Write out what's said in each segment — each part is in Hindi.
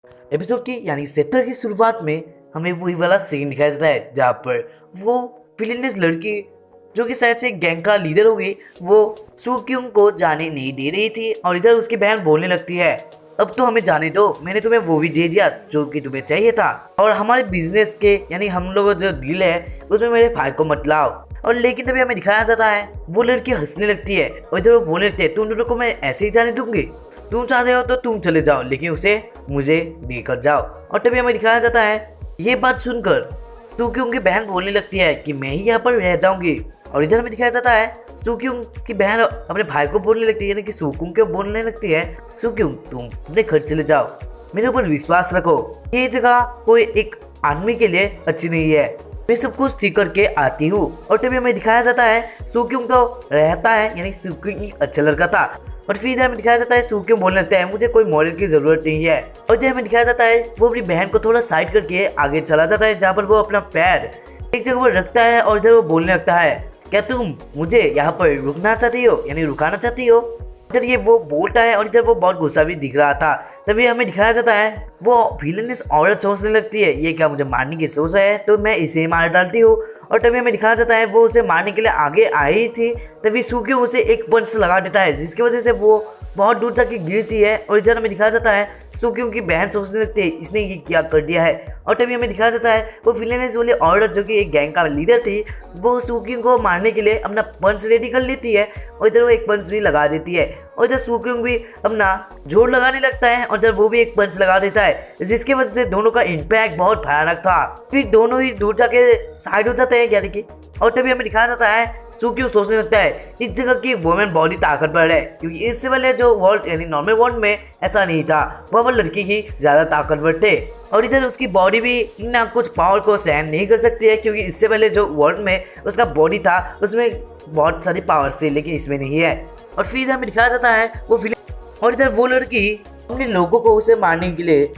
एपिसोड की यानी चैप्टर की शुरुआत में हमें वही वाला सीन दिखाया जाता है जहाँ पर वो विलेनियस लड़की जो कि शायद से गैंग का लीडर होगी, वो सुक्यूंग को जाने नहीं दे रही थी और इधर उसकी बहन बोलने लगती है, अब तो हमें जाने दो, मैंने तुम्हें वो भी दे दिया जो कि तुम्हें चाहिए था और हमारे बिजनेस के यानी हम लोग जो डील है उसमें मेरे भाई को मत लाओ। और लेकिन तभी हमें दिखाया जाता है वो लड़की हंसने लगती है और इधर वो बोलने लगते हैं, तुम दोनों को मैं ऐसे ही जाने दूंगी, तुम चाहते हो तो तुम चले जाओ लेकिन उसे मुझे देकर जाओ। और तभी हमें दिखाया जाता है ये बात सुनकर सुक्यूंग की बहन बोलने लगती है कि मैं ही यहाँ पर रह जाऊंगी। और इधर हमें दिखाया जाता है सुक्यूंग की बहन अपने भाई को बोलने लगती है यानी कि सुक्यूंग को बोलने लगती है, सुक्यूंग तुम अपने घर चले जाओ, मेरे ऊपर विश्वास रखो, ये जगह कोई एक आदमी के लिए अच्छी नहीं है, मैं सब कुछ ठीक करके आती हूँ। और तभी हमें दिखाया जाता है सुक्यूंग तो रहता है यानी सुक्यूंग एक अच्छा लड़का था और फिर हमें दिखाया जाता है सुक्यूंग बोलने लगता है मुझे कोई मॉडल की जरूरत नहीं है। और जब हमें दिखाया जाता है वो अपनी बहन को थोड़ा साइड करके आगे चला जाता है जहाँ पर वो अपना पैर एक जगह पर रखता है और इधर वो बोलने लगता है, क्या तुम मुझे यहाँ पर रुकना चाहती हो यानी रुकाना चाहती हो। इधर ये वो बोलता है और इधर वो बहुत गुस्सा भी दिख रहा था। तभी हमें दिखाया जाता है वो विलेनियस औरत सोचने लगती है ये क्या मुझे मारने की सोच है तो मैं इसे मार डालती हूँ। और तभी हमें दिखाया जाता है वो उसे मारने के लिए आगे आई थी, तभी सुक्यूंग उसे एक पंच लगा देता है जिसकी वजह से वो बहुत दूर तक गिरती है। और इधर हमें दिखाया जाता है सुक्यूंग की बहन सोचने लगती है इसने ये क्या कर दिया है। और तभी हमें दिखाया जाता है वो विलेनियस वाली औरत जो कि एक गैंग का लीडर थी वो सुक्यूंग को मारने के लिए अपना पंच रेडी कर लेती है और इधर वो एक पंच भी लगा देती है और इधर सुक्यूंग भी अपना जोर लगाने लगता है और इधर वो भी एक पंच लगा देता है जिसकी वजह से दोनों का इम्पैक्ट बहुत भयानक था। फिर दोनों ही दूर जाके साइड हो जाते हैं यानी कि। और तभी हमें दिखाया जाता है सुक्यूंग सोचने लगता है इस जगह की वुमेन बॉडी ताकतवर है क्योंकि इससे पहले जो वर्ल्ड यानी नॉर्मल वर्ल्ड में ऐसा नहीं था, वह लड़की ही ज्यादा ताकतवर थे और इधर उसकी बॉडी भी ना कुछ पावर को सहन नहीं कर सकती है क्योंकि इससे पहले जो वर्ल्ड में उसका बॉडी था उसमें बहुत सारी पावर्स थी लेकिन इसमें नहीं है। और फिर हमें दिखाया जाता है वो और इधर वो लड़की अपने लोगों को उसे मारने के लिए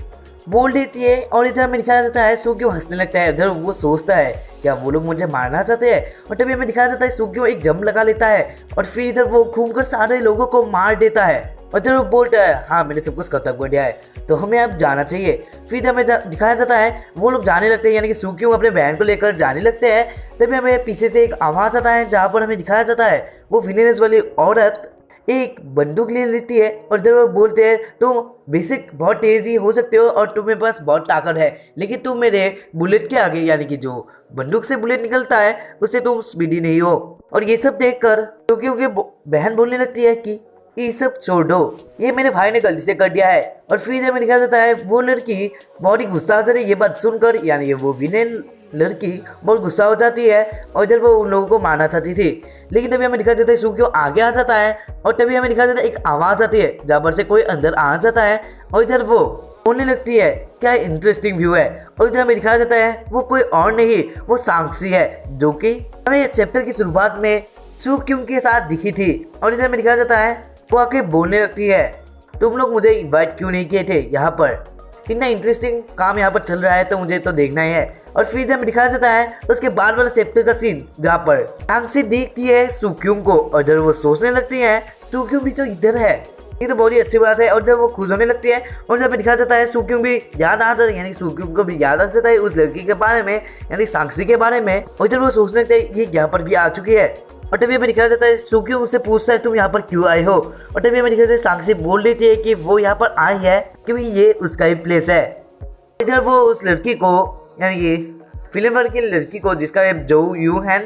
बोल देती है और इधर हमें दिखाया जाता है सुक्यूंग हंसने लगता है, इधर वो सोचता है क्या वो लोग मुझे मारना चाहते हैं। और तभी हमें दिखाया जाता है सुक्यूंग एक जंप लगा लेता है और फिर इधर वो घूमकर सारे लोगों को मार देता है और इधर वो बोलता है हाँ मैंने सब कुछ खत्म कर दिया है तो हमें अब जाना चाहिए। फिर हमें दिखाया जाता है वो लोग जाने लगते हैं यानी कि सुक्यूंग अपने बहन को लेकर जाने लगते हैं। तभी हमें पीछे से एक आवाज़ आता है जहाँ पर हमें दिखाया जाता है वो विलेनियस वाली औरत एक बंदूक ले लेती है और इधर वो बोलते हैं तुम बेसिक बहुत तेजी हो सकते हो और तुम्हें पास बहुत ताकत है लेकिन तुम मेरे बुलेट के आगे यानी कि जो बंदूक से बुलेट निकलता है उससे तुम स्पीडी नहीं हो। और ये सब देखकर क्योंकि बहन बोलने लगती है कि ये सब छोड़ दो, ये मेरे भाई ने गलती से कर दिया है। और फिर हमें दिखाया जाता है वो लड़की बहुत ही गुस्सा हो जाती है ये बात सुनकर यानी वो विलेन लड़की बहुत गुस्सा हो जाती है और इधर वो उन लोगों को मारना चाहती थी लेकिन तभी हमें दिखाया जाता है सुक्यूंग आगे आ जाता है और तभी हमें दिखाया जाता है एक आवाज़ आती है जहाँ पर से कोई अंदर आ जाता है और इधर वो बोलने लगती है क्या इंटरेस्टिंग व्यू है। और इधर हमें दिखाया जाता है वो कोई और नहीं वो सांक्सी है जो कि हमें चैप्टर की शुरुआत में सुक्यूंग के साथ दिखी थी। और इधर हमें दिखाया जाता है वो आके बोलने लगती है तुम लोग मुझे इन्वाइट क्यों नहीं किए थे, यहाँ पर इतना इंटरेस्टिंग काम यहाँ पर चल रहा है तो मुझे तो देखना ही है। और फिर हमें दिखाया जाता है उसके बाद वाला चैप्टर का सीन जहाँ पर सांक्सी देखती है सुक्यूंग को और इधर वो सोचने लगती है सुक्यूंग भी तो इधर है, ये तो बहुत ही अच्छी बात है। और इधर वो खुश होने लगती है और जब हमें दिखाया जाता है सुक्यूंग भी याद आ जाता है यानी सुक्यूंग को भी याद आ जाता है उस लड़की के बारे में यानी सांक्सी के बारे में। और इधर वो सोचने लगता है ये यहाँ पर भी आ चुकी है। और तभी हमें दिखाया जाता है सुक्यूंग उससे पूछता है तुम यहाँ पर क्यों आए हो। और तभी हमें दिखाया जाता है सांक्सी बोल देती है कि वो यहाँ पर आई है क्योंकि ये उसका ही प्लेस है। इधर वो उस लड़की को यानी ये फिल्म वर्ग की लड़की को जिसका जो यू है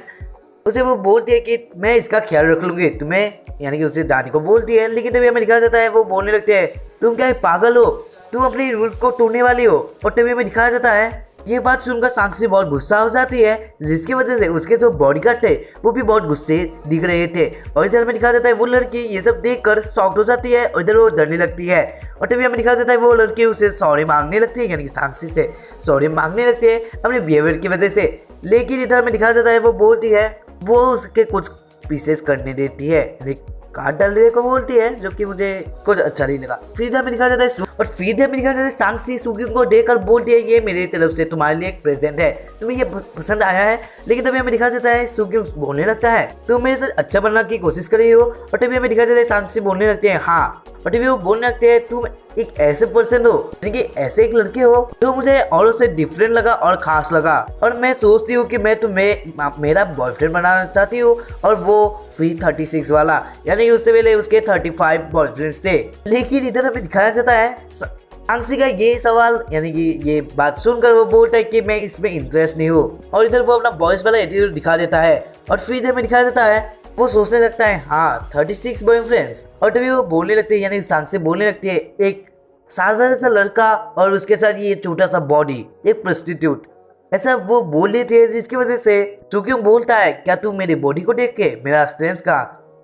उसे वो बोलती है कि मैं इसका ख्याल रख लूँगी तुम्हें यानी कि उसे जाने को बोलती है। लेकिन तभी हमें दिखाया जाता है वो बोलने लगते हैं तुम क्या पागल हो, तुम अपने रूल्स को तोड़ने वाली हो। और तभी हमें दिखाया जाता है ये बात सुनकर सांक्सी बहुत गुस्सा हो जाती है जिसकी वजह से उसके जो बॉडीगार्ड थे वो भी बहुत गुस्से दिख रहे थे। और इधर हमें दिखाया जाता है वो लड़की ये सब देखकर शॉक्ड हो जाती है और इधर वो डरने लगती है। और तभी हमें दिखाया जाता है वो लड़की उसे सॉरी मांगने लगती है यानी कि सांक्सी से सॉरी मांगने लगती है अपने बिहेवियर की वजह से। लेकिन इधर हमें दिखाया जाता है वो बोलती है वो उसके कुछ पीसेस करने देती है यानी काट डालने को बोलती है जो कि मुझे कुछ अच्छा नहीं लगा। फिर हमें दिखाया जाता है और फिर हमें दिखाया जाता है सांक्सी सुक्यूंग को देखकर बोलती है ये मेरी तरफ से तुम्हारे लिए एक प्रेजेंट है, तुम्हें ये पसंद आया है। लेकिन तभी हमें दिखाया जाता है सुक्यूंग बोलने लगता है तुम मेरे साथ अच्छा बनने की कोशिश कर रही हो। और तभी हमें दिखाया जाता है सांक्सी बोलने लगते हैं हाँ और तभी वो बोलने लगते हैं तुम एक ऐसे पर्सन हो, यानी कि ऐसे एक लड़के हो जो मुझे औरों से डिफरेंट लगा और खास लगा, और मैं सोचती हूँ कि मैं तुम्हें मेरा बॉयफ्रेंड बनाना चाहती हूँ। और वो फ्री 36 वाला, यानी उससे पहले उसके 35 बॉयफ्रेंड्स थे। लेकिन इधर हमें दिखाया जाता है सांक्सी का ये सवाल, यानी कि ये बात सुनकर वो बोलता है कि मैं इसमें इंटरेस्ट नहीं हूँ, और इधर वो अपना बॉयज वाला एटीट्यूड दिखा देता है। और फिर हमें दिखाया जाता है वो सोचने लगता है हाँ 36 बॉयफ्रेंड्स, और तभी वो बोलने लगते हैं, यानी सांक्सी बोलने लगती है एक साधारण सा लड़का और उसके साथ ये छोटा सा बॉडी, एक प्रोस्टिट्यूट, ऐसा वो बोल रहे थे, जिसकी वजह से चुक्योंग बोलता है क्या तुम मेरी बॉडी को देख के मेरा स्ट्रेंथ का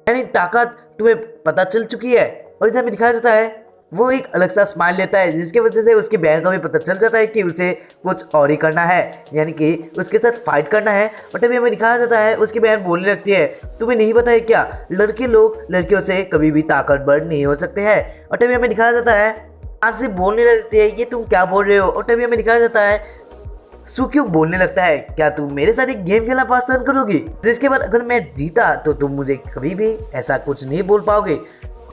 यानी ताकत तुम्हें पता चल चुकी है। और इधर हमें दिखाया जाता है वो एक अलग सा स्माइल लेता है, जिसकी वजह से उसकी बहन को भी पता चल जाता है कि उसे कुछ और ही करना है, यानी कि उसके साथ फाइट करना है। और तभी हमें दिखाया जाता है उसकी बहन बोलने लगती है तुम्हें नहीं पता है क्या, लड़के लोग लड़कियों से कभी भी ताकतवर नहीं हो सकते हैं। और तभी हमें दिखाया जाता है आंख से बोलने लगती है ये तुम क्या बोल रहे हो। और तभी हमें दिखाया जाता है सुक्योंग बोलने लगता है क्या तुम मेरे साथ एक गेम खेलना पसंद करोगी, जिसके बाद अगर मैं जीता तो तुम मुझे कभी भी ऐसा कुछ नहीं बोल पाओगे।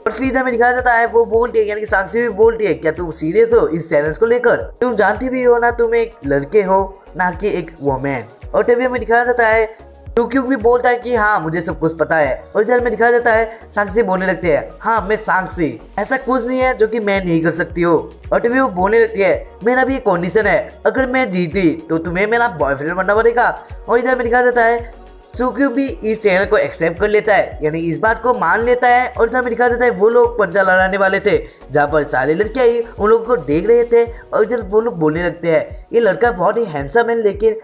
और फिर हमें दिखाया जाता है वो बोलती है, यानी कि सांक्सी भी बोलती है क्या तुम सीरियस हो इस चैलेंज को लेकर, तुम जानती भी हो ना तुम एक लड़के हो ना कि एक वोमैन। और तभी हमें दिखाया जाता है सुक्योंग भी बोलता है कि हाँ मुझे सब कुछ पता है। और इधर में दिखाया जाता है सांक्सी बोलने लगते हैं हाँ मैं सांक्सी, ऐसा कुछ नहीं है जो कि मैं नहीं कर सकती हो। और तभी वो बोलने लगती है मेरा भी एक कंडीशन है, अगर मैं जीती तो तुम्हें मेरा बॉयफ्रेंड बनना पड़ेगा। और इधर में दिखाया जाता है सुक्योंग भी इस चैनल को एक्सेप्ट कर लेता है, यानी इस बात को मान लेता है। और इधर में दिखाया जाता है वो लोग पंचा लड़ाने वाले थे, जहाँ पर सारे लड़के ही उन लोगों को देख रहे थे। और इधर वो लोग बोलने लगते हैं ये लड़का बहुत ही हैंडसम है, लेकिन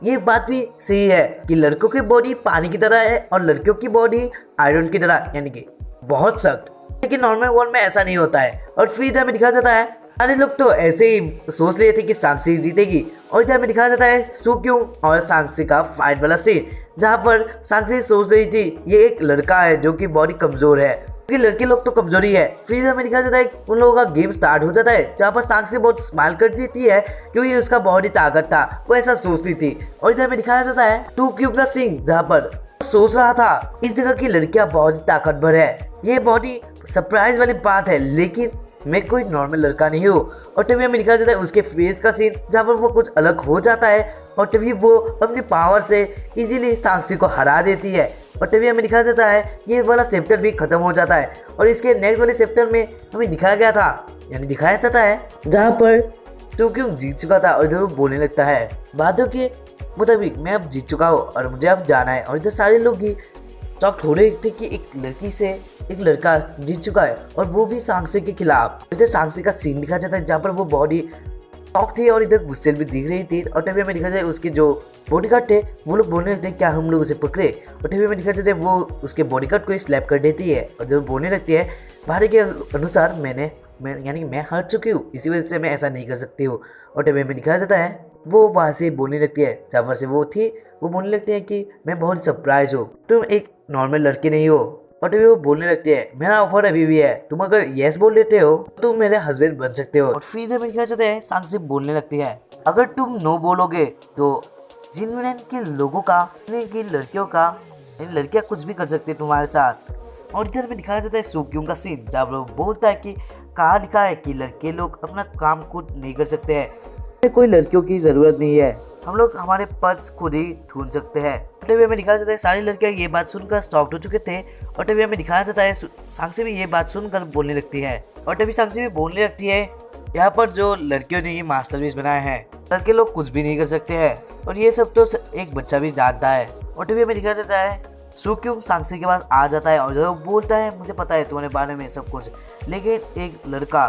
ये बात भी सही है कि लड़कों की बॉडी पानी की तरह है और लड़कियों की बॉडी आयरन की तरह, यानी कि बहुत सख्त, लेकिन नॉर्मल वर्ल्ड में ऐसा नहीं होता है। और फिर इधर में दिखाया जाता है सारे लोग तो ऐसे ही सोच रहे थे कि सांक्सी जीतेगी। और इधर में दिखाया जाता है सुक्योंग और सांक्सी का फाइट वाला सीन, जहाँ पर सांक्सी सोच रही थी ये एक लड़का है जो कि बॉडी कमजोर है, क्योंकि लड़के लोग तो कमजोरी है। फिर हमें दिखाया जाता है उन लोगों का गेम स्टार्ट हो जाता है, जहाँ पर सांक्सी बहुत स्माइल कर देती है क्योंकि उसका बॉडी ताकत था, वो ऐसा सोचती थी। और इधर में दिखाया जाता है सुक्योंग का सीन, जहाँ पर सोच रहा था इस जगह की लड़कियां बहुत ताकतवर है, ये बॉडी सरप्राइज वाली बात है, लेकिन मैं कोई नॉर्मल लड़का नहीं हूँ। और तभी हमें दिखाया जाता है उसके फेस का सीन, जहाँ पर वो कुछ अलग हो जाता है और तभी वो अपनी पावर से इजीली सांक्सी को हरा देती है। और तभी हमें दिखाया जाता है ये वाला चैप्टर भी खत्म हो जाता है। और इसके नेक्स्ट वाले चैप्टर में हमें दिखाया गया था, यानी दिखाया जाता है जहाँ पर सुक्योंग जीत चुका था। और इधर वो बोलने लगता है बातों के मुताबिक मैं अब जीत चुका हूँ और मुझे अब जाना है। और इधर सारे लोग भी शॉक्ड हो रहे थे कि एक लड़की से एक लड़का जीत चुका है, और वो भी सांक्सी के खिलाफ। इधर सांक्सी का सीन दिखाया जाता है जहाँ पर वो बॉडी शॉक थी और इधर गुस्से भी दिख रही थी। और तभी हमें दिखा जाए उसके जो बॉडीगार्ड थे वो लोग बोलने लगते हैं क्या हम लोग उसे पकड़े। और तभी हमें दिखा जाता है वो उसके बॉडीगार्ड को स्लैप कर देती है और जब बोलने लगती है भारे के अनुसार मैं यानी कि मैं हार चुकी हूँ, इसी वजह से मैं ऐसा नहीं कर सकती हूँ। और तभी हमें दिखाया जाता है वो वहाँ से बोलने लगती है, जहाँ पर से वो थी वो बोलने लगती है कि मैं बहुत सरप्राइज हूँ, तुम एक नॉर्मल लड़की नहीं हो। और तभी वो बोलने लगती है मेरा ऑफर अभी भी है, तुम अगर यस बोल लेते हो तो तुम मेरे हस्बैंड बन सकते हो। और फिर हमें दिखाया जाता है सांक्सी बोलने लगती है अगर तुम नो बोलोगे तो जिनमें के लोगों का की लड़कियों का लड़कियां कुछ भी कर सकती है तुम्हारे साथ। और इधर में दिखाया जाता है सुक्योंग का सीन, जहाँ वो बोलता है कि कहा लिखा है कि लड़के लोग अपना काम खुद नहीं कर सकते हैं, कोई लड़कियों की जरूरत नहीं है, हम लोग हमारे पर्स खुद ही ढूंढ सकते हैं। तभी हमें दिखाया जाता है सारी लड़कियां ये बात सुनकर स्टॉक्ड हो चुके थे। और तभी हमें दिखाया जाता है सांक्सी भी ये बात सुनकर बोलने लगती है। और तभी सांक्सी भी बोलने लगती है यहाँ पर जो लड़कियों ने ये मास्टरपीस बनाया है लड़के लोग कुछ भी नहीं कर सकते हैं, और ये सब तो एक बच्चा भी जानता है। और तभी हमें दिखाया जाता है सुक्योंग सांक्सी के पास आ जाता है और जब बोलता है मुझे पता है तुम्हारे बारे में सब कुछ, लेकिन एक लड़का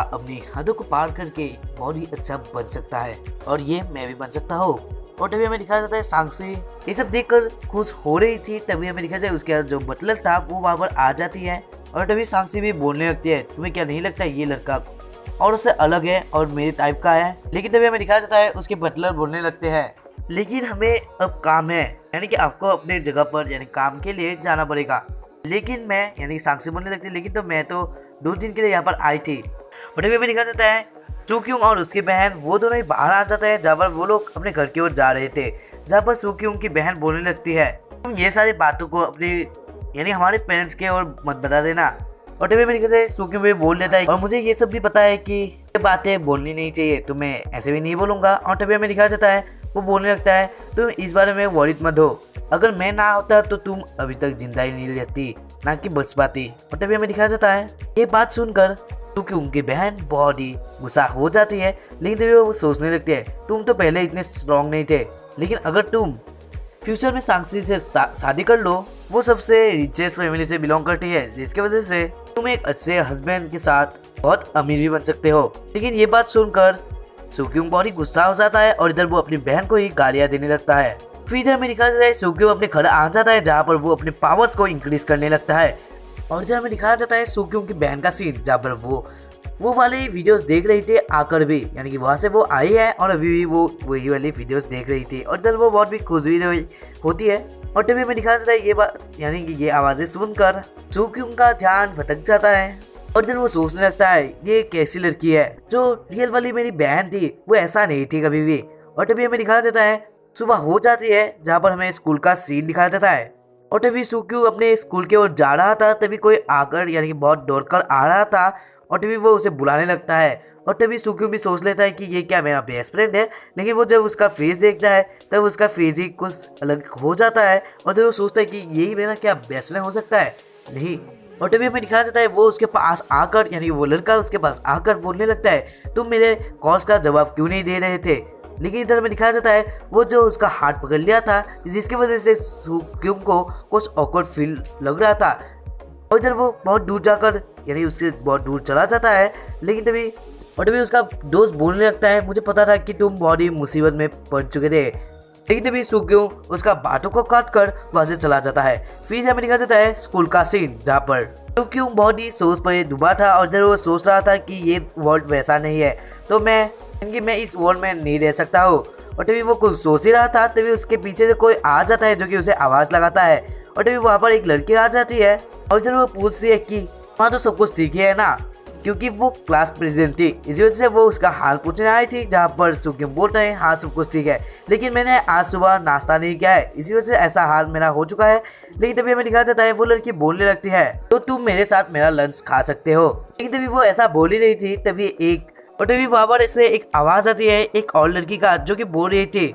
अपनी हदों को पार करके बहुत ही अच्छा बन सकता है और ये मैं भी बन सकता हूँ। और तभी हमें दिखाया जाता है सांक्सी ये सब देखकर खुश हो रही थी। तभी हमें दिखाया जाए उसके जो बटलर था वो वहाँ पर आ जाती है और तभी सांक्सी भी बोलने लगती है तुम्हें क्या नहीं लगता ये लड़का और उससे अलग है और मेरे टाइप का है। लेकिन तभी हमें दिखाया जाता है उसके बटलर बोलने लगते हैं लेकिन हमें अब काम है, यानी कि आपको अपने जगह पर यानी काम के लिए जाना पड़ेगा। लेकिन मैं यानी सांक्सी बोलने लगती है लेकिन तो मैं तो 2 दिन के लिए यहाँ पर आई थी। और तभी हमें दिखाया जाता है सुक्योंग और उसकी बहन वो दोनों ही बाहर आ जाते हैं, जहाँ पर वो लोग अपने घर की ओर जा रहे थे, जहाँ पर सुक्योंग की बहन बोलने लगती है तुम ये सारी बातों को अपनी यानी हमारे पेरेंट्स के और मत बता देना, और तभी मेरे से सुक्यूं भी बोल देता है और मुझे ये सब भी पता है कि ये बातें बोलनी नहीं चाहिए, तो मैं ऐसे भी नहीं बोलूँगा। और तभी हमें दिखाया जाता है वो बोलने लगता है तुम इस बारे में वरीड मत हो, अगर मैं ना होता तो तुम अभी तक जिंदा ही नहीं रहती, ना कि बच पाती। और तभी हमें दिखाया जाता है ये बात सुनकर क्योंकि उनकी बहन बहुत ही गुस्सा हो जाती है, लेकिन तभी वो सोचने लगती है तुम तो पहले इतने स्ट्रॉन्ग नहीं थे, लेकिन अगर तुम फ्यूचर में सांक्षी से शादी कर लो, वो सबसे रिचेस्ट फैमिली से बिलोंग करती है, जिसकी वजह से तुम एक अच्छे हस्बैंड के साथ बहुत अमीर भी बन सकते हो। लेकिन ये बात सुनकर सुक्यूंग बहुत ही गुस्सा हो जाता है और इधर वो अपनी बहन को ही गालियां देने लगता है। फिर इधर हमें दिखाया जाता है सुक्यूंग अपने घर आ जाता है, जहाँ पर वो अपने पावर्स को इंक्रीज करने लगता है। और इधर हमें दिखाया जाता है सुक्यूंग की बहन का सीन, जहाँ पर वो वाले वीडियोस देख रही थी आकर भी, यानी कि वहाँ से वो आई है और अभी भी वो वही वाली वीडियोस देख रही थी। और इधर वो बहुत भी खुश भी होती है। और तभी हमें दिखाया जाता है ये बात, यानी कि ये आवाज़ें सुनकर सुक्यूंग का ध्यान भटक जाता है और इधर वो सोचने लगता है ये कैसी लड़की है, जो रियल वाली मेरी बहन थी वो ऐसा नहीं थी कभी भी। और तभी हमें दिखाया जाता है सुबह हो जाती है, जहाँ पर हमें स्कूल का सीन दिखाया जाता है। और तभी सुक्यूंग अपने स्कूल की ओर जा रहा था, तभी कोई आकर यानी कि बहुत दौड़कर आ रहा था और तभी वो उसे बुलाने लगता है। और तभी सुक्यूंग भी सोच लेता है कि ये क्या मेरा बेस्ट फ्रेंड है, लेकिन वो जब उसका फेस देखता है तब उसका फेस ही कुछ अलग हो जाता है और तभी वो सोचता है कि यही मेरा क्या बेस्ट फ्रेंड हो सकता है, नहीं। और तभी हमें दिखाया जाता है वो उसके पास आकर, यानी वो लड़का उसके पास आकर बोलने लगता है तुम मेरे कॉल्स का जवाब क्यों नहीं दे रहे थे। लेकिन इधर में दिखाया जाता है वो जो उसका हाथ पकड़ लिया था, जिसकी वजह से सुक्यूंग को कुछ ऑकवर्ड फील लग रहा था। और इधर वो बहुत दूर जाकर, यानी उससे बहुत दूर चला जाता है। लेकिन तभी उसका दोस्त बोलने लगता है मुझे पता था कि तुम बहुत ही मुसीबत में पड़ चुके थे। लेकिन तभी सुक्यूंग उसका बातों को काट कर वहाँ से चला जाता है। फिर हमें दिखाया जाता है स्कूल का सीन, जहाँ पर सुक्यूंग बहुत ही सोच पर डूबा था और इधर वो सोच रहा था कि ये वर्ल्ड वैसा नहीं है, तो मैं इस वर्ल्ड में नहीं रह सकता हूँ। और तभी वो कुछ सोच ही रहा था, तभी उसके पीछे से कोई आ जाता है जो कि उसे आवाज़ लगाता है। और तभी वहाँ पर एक लड़की आ जाती है और इधर वो पूछती है कि वहाँ तो सब कुछ ठीक ही है ना, क्योंकि वो क्लास प्रेसिडेंट थी, इसी वजह से वो उसका हाल पूछने आई थी। जहाँ पर सुक्यूंग बोल रहे हैं हाँ सब कुछ ठीक है, लेकिन मैंने आज सुबह नाश्ता नहीं किया है, इसी वजह से ऐसा हाल मेरा हो चुका है। लेकिन तभी हमें दिखाया जाता है वो लड़की बोलने लगती है तो तुम मेरे साथ मेरा लंच खा सकते हो। लेकिन तभी वो ऐसा बोल ही रही थी, तभी वहाँ पर ऐसे एक आवाज़ आती है एक और लड़की का, जो कि बोल रही थी,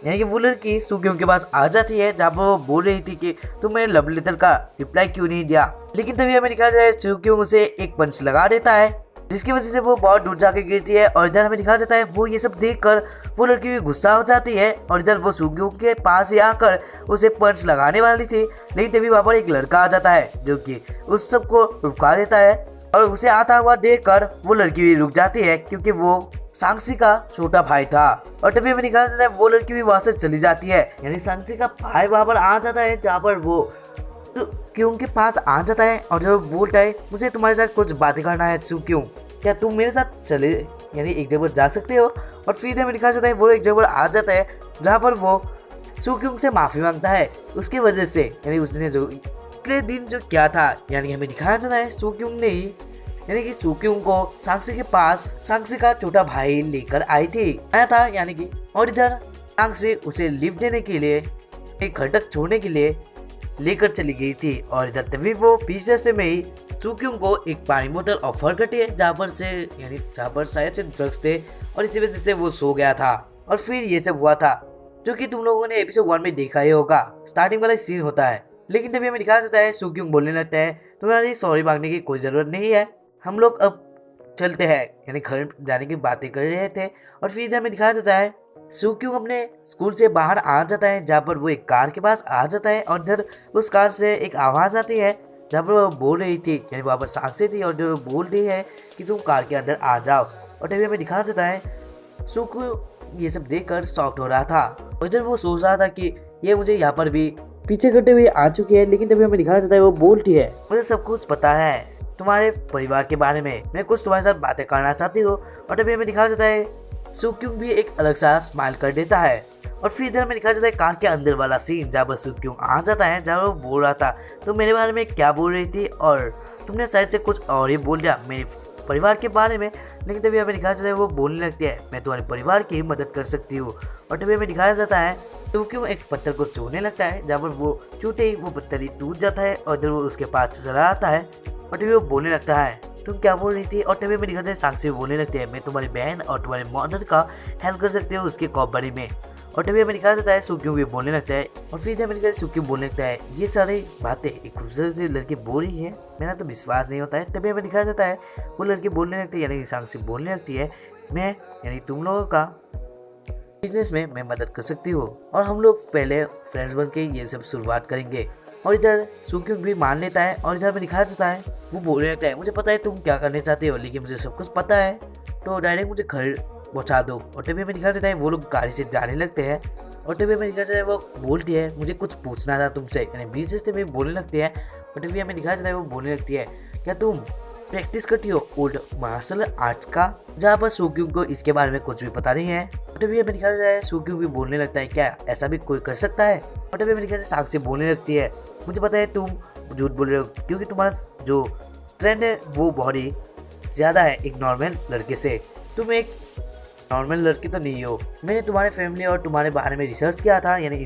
यानी कि वो लड़की सुक्यूंग के पास आ जाती है, जहाँ पर वो बोल रही थी कि तुम मेरे लव लेटर का रिप्लाई क्यों नहीं दिया। लेकिन तभी हमें दिखाया जाए सुक्यूंग उसे एक पंच लगा देता है, जिसकी वजह से वो बहुत दूर जाके गिरती है। और इधर हमें दिखाया जाता है वो ये सब देखकर वो लड़की भी गुस्सा हो जाती है और इधर वो सुक्यूंग के पास ही आकर उसे पंच लगाने वाली थी। लेकिन तभी वहाँ पर एक लड़का आ जाता है जो कि उस सबको रुका देता है और उसे आता हुआ देखकर वो लड़की भी रुक जाती है, क्योंकि वो सांक्षी का छोटा भाई था। और तभी हमें दिखाया जाता है वो लड़की भी वहाँ से चली जाती है, यानी सांक्षी का भाई वहाँ पर आ जाता है, जहाँ पर वो सुक्यूंग के पास आ जाता है और जब बोलता है मुझे तुम्हारे साथ कुछ बातें करना है सुक्यूंग, क्या तुम मेरे साथ चले यानी एक जगह जा सकते हो। और फिर हमें दिखाया जाता है वो एक जगह आ जाता है, जहाँ पर वो सुक्यूंग से माफ़ी मांगता है उसकी वजह से, यानी उसने जो पिछले दिन जो क्या था, यानी हमें दिखाया जाता है सुक्यूंग ने ही, यानी कि सुक्यूंग को सांक्षी के पास सांक्षी का छोटा भाई लेकर आया था, यानी कि। और इधर सांक्षी उसे लिफ्ट देने के लिए एक घर तक छोड़ने के लिए लेकर चली गई थी। और इधर तभी वो पीछे से में ही सुक्यूंग को एक पानी बोतल ऑफर करती है, जहाँ पर शायद से ड्रग्स थे और इसी वजह से वो सो गया था। और फिर ये सब हुआ था जो कि तुम लोगों ने एपिसोड 1 में देखा ही होगा, स्टार्टिंग वाला सीन होता है। लेकिन तभी हमें दिखाया जाता है सुक्यूंग बोलने लगता है तुम्हारी सॉरी मांगने की कोई ज़रूरत नहीं है, हम लोग अब चलते हैं, यानी घर जाने की बातें कर रहे थे। और फिर हमें दिखाया जाता है सुक्यूंग अपने स्कूल से बाहर आ जाता है, जहाँ पर वो एक कार के पास आ जाता है और इधर उस कार से एक आवाज़ आती है, जहाँ पर वो बोल रही थी, यानी वहाँ पर सांक्षी थी और जो बोल रही है कि तुम कार के अंदर आ जाओ। और तभी हमें दिखाया जाता है सुक्यूंग ये सब देखकर शॉक्ड हो रहा था और इधर वो सोच रहा था कि ये मुझे यहाँ पर भी पीछे करते हुए आ चुकी है। लेकिन तभी हमें दिखाया जाता है वो बोलती है मुझे सब कुछ पता है तुम्हारे परिवार के बारे में, मैं कुछ तुम्हारे साथ बातें करना चाहती हूँ। और तभी हमें दिखाया जाता है सुक्यूंग भी एक अलग सा स्माइल कर देता है। और फिर इधर हमें दिखाया जाता है कार के अंदर वाला सीन, जहाँ पर सुक्यूंग आ जाता है, जहाँ वो बोल रहा था तो मेरे बारे में क्या बोल रही थी और तुमने शायद से कुछ और ही बोल दिया मेरे परिवार के बारे में। लेकिन तभी हमें दिखाया जाता है वो बोलने लगती है मैं तुम्हारे परिवार की मदद कर सकती हूँ। और तभी हमें दिखाया जाता है सुक्यूंग एक पत्थर को छूने लगता है, जहाँ पर वो छूते ही वो पत्थर ही टूट जाता है और इधर वो उसके पास चला आता है। और तभी वो बोलने लगता है तुम क्या बोल रही थी। और तभी मेरी घर साक्षी बोलने लगती है मैं तुम्हारी बहन और तुम्हारे मदर का हेल्प कर सकती हूँ उसके कॉपरी में। और तभी हमें दिखाया जाता है सुक्यों भी बोलने लगता है। और फिर हमें दिखाया सुक्यों बोलने लगता है ये सारी बातें एक खूबसूरत सी लड़की बोल रही है, मेरा तो विश्वास नहीं होता है। तभी हमें दिखाया जाता है वो लड़की बोलने लगती है यानी साक्षी बोलने लगती है मैं यानी तुम लोगों का बिजनेस में मैं मदद कर सकती हूँ और हम लोग पहले फ्रेंड्स बन के ये सब शुरुआत करेंगे। और इधर सुक्योंग भी मान लेता है और इधर में दिखाया जाता है वो बोलने लगता है मुझे पता है तुम क्या करने चाहते हो लेकिन मुझे सब कुछ पता है, तो डायरेक्ट मुझे घर पहुँचा दो। और तभी हमें दिखाया जाता है वो लोग गाड़ी से जाने लगते हैं। और तभी हमें दिखाया जाता है वो बोलती है मुझे कुछ पूछना था तुमसे, यानी बीच से भी बोलने लगती है। और तभी हमें दिखाया जाता है वो बोलने लगती है क्या तुम प्रैक्टिस करती हो ओल्ड मार्शल आर्ट्स का, जहाँ पर सुक्योंग को इसके बारे में कुछ भी पता नहीं है। और तभी हमें दिखाया जाता है सुक्योंग भी बोलने लगता है क्या ऐसा भी कोई कर सकता है। और तभी हमें दिखाया जाता है साक्षी बोलने लगती है मुझे पता है तुम झूठ बोल रहे हो क्योंकि तुम्हारा जो ट्रेंड है वो बहुत ही ज़्यादा है एक नॉर्मल लड़के से, तुम एक नॉर्मल लड़की तो नहीं हो। मैंने तुम्हारे फैमिली और तुम्हारे बारे में रिसर्च किया था यानी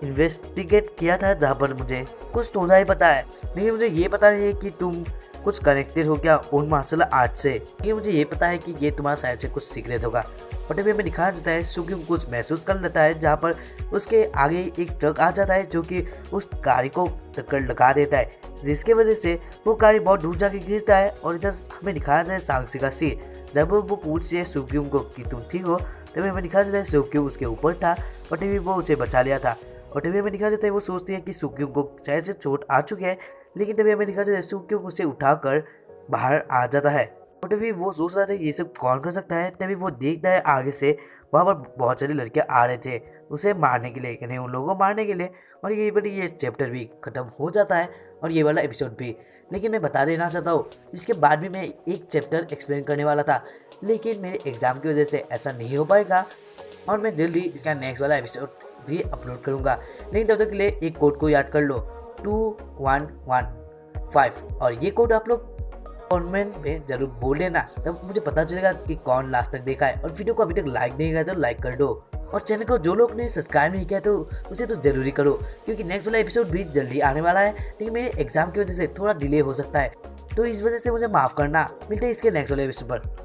इन्वेस्टिगेट किया था जहाँ पर मुझे कुछ थोड़ा ही पता है, लेकिन मुझे ये पता नहीं है कि तुम कुछ कनेक्टेड हो क्या ओन मार्शल आर्ट से। ये मुझे ये पता है कि ये तुम्हारा शायद से कुछ सीक्रेट होगा। और तभी हमें दिखाया जाता है सुक्योंग कुछ महसूस कर लेता है जहाँ पर उसके आगे एक ट्रक आ जाता है जो कि उस गाड़ी को टक्कर लगा देता है, जिसके वजह से वो गाड़ी बहुत दूर जाके गिरता है। और इधर हमें दिखाया जाता है साक्षी का सीन जब वो पूछती है सुक्योंग को कि तुम ठीक हो, तभी हमें दिखाया जाता है सुक्योंग उसके ऊपर था और तभी वो उसे बचा लिया था। और तभी हमें दिखाया जाता है वो सोचती है कि सुक्योंग को शायद से चोट आ चुकी है, लेकिन तभी हमें दिखाया जाता है सुक्योंग उसे उठाकर बाहर आ जाता है। और तभी वो सोच रहा था ये सब कौन कर सकता है, तभी वो देखता है आगे से वहाँ पर बहुत सारे लड़के आ रहे थे उसे मारने के लिए यानी उन लोगों को मारने के लिए। और यही पर ये चैप्टर भी खत्म हो जाता है और ये वाला एपिसोड भी। लेकिन मैं बता देना चाहता हूँ इसके बाद भी मैं एक चैप्टर एक्सप्लेन करने वाला था, लेकिन मेरे एग्ज़ाम की वजह से ऐसा नहीं हो पाएगा और मैं जल्दी इसका नेक्स्ट वाला एपिसोड भी अपलोड करूँगा। लेकिन तब तक के लिए एक कोड को याद कर लो 2115 और ये कोड आप लोग कमेंट में जरूर बोल देना, तब मुझे पता चलेगा कि कौन लास्ट तक देखा है। और वीडियो को अभी तक लाइक नहीं किया तो लाइक कर दो और चैनल को जो लोग ने सब्सक्राइब नहीं किया तो उसे तो जरूरी करो क्योंकि नेक्स्ट वाला एपिसोड भी जल्दी आने वाला है, लेकिन मेरे एग्जाम की वजह से थोड़ा डिले हो सकता है तो इस वजह से मुझे माफ़ करना। मिलते हैं इसके नेक्स्ट वाले एपिसोड पर।